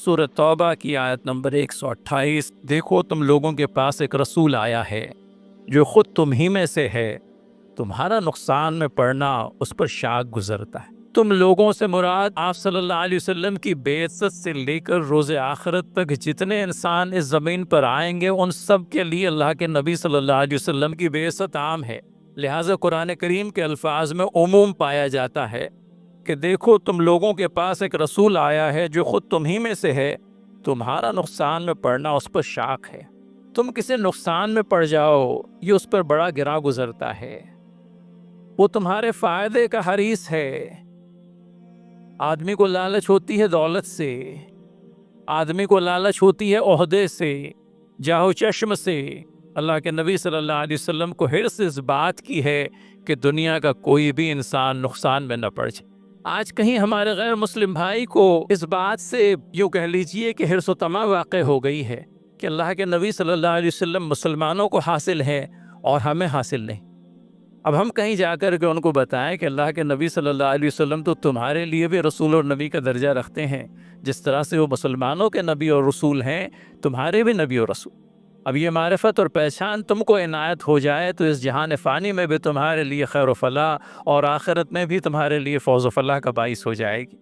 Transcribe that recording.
سورۃ توبہ کی آیت نمبر 128، دیکھو تم لوگوں کے پاس ایک رسول آیا ہے جو خود تم ہی میں سے ہے، تمہارا نقصان میں پڑنا اس پر شاک گزرتا ہے۔ تم لوگوں سے مراد آپ صلی اللہ علیہ وسلم کی بعثت سے لے کر روز آخرت تک جتنے انسان اس زمین پر آئیں گے ان سب کے لیے اللہ کے نبی صلی اللہ علیہ وسلم کی بعثت عام ہے، لہٰذا قرآن کریم کے الفاظ میں عموم پایا جاتا ہے کہ دیکھو تم لوگوں کے پاس ایک رسول آیا ہے جو خود تم ہی میں سے ہے، تمہارا نقصان میں پڑنا اس پر شاک ہے۔ تم کسی نقصان میں پڑ جاؤ یہ اس پر بڑا گرا گزرتا ہے، وہ تمہارے فائدے کا حریص ہے۔ آدمی کو لالچ ہوتی ہے دولت سے، آدمی کو لالچ ہوتی ہے عہدے سے، جاہ و چشم سے۔ اللہ کے نبی صلی اللہ علیہ وسلم کو حرص اس بات کی ہے کہ دنیا کا کوئی بھی انسان نقصان میں نہ پڑ جائے۔ آج کہیں ہمارے غیر مسلم بھائی کو اس بات سے یوں کہہ لیجئے کہ حرص و طمع واقع ہو گئی ہے کہ اللہ کے نبی صلی اللہ علیہ وسلم مسلمانوں کو حاصل ہے اور ہمیں حاصل نہیں۔ اب ہم کہیں جا کر کے ان کو بتائیں کہ اللہ کے نبی صلی اللہ علیہ وسلم تو تمہارے لیے بھی رسول اور نبی کا درجہ رکھتے ہیں، جس طرح سے وہ مسلمانوں کے نبی اور رسول ہیں تمہارے بھی نبی اور رسول۔ اب یہ معرفت اور پہچان تم کو عنایت ہو جائے تو اس جہان فانی میں بھی تمہارے لیے خیر و فلاح اور آخرت میں بھی تمہارے لیے فوز و فلاح کا باعث ہو جائے گی۔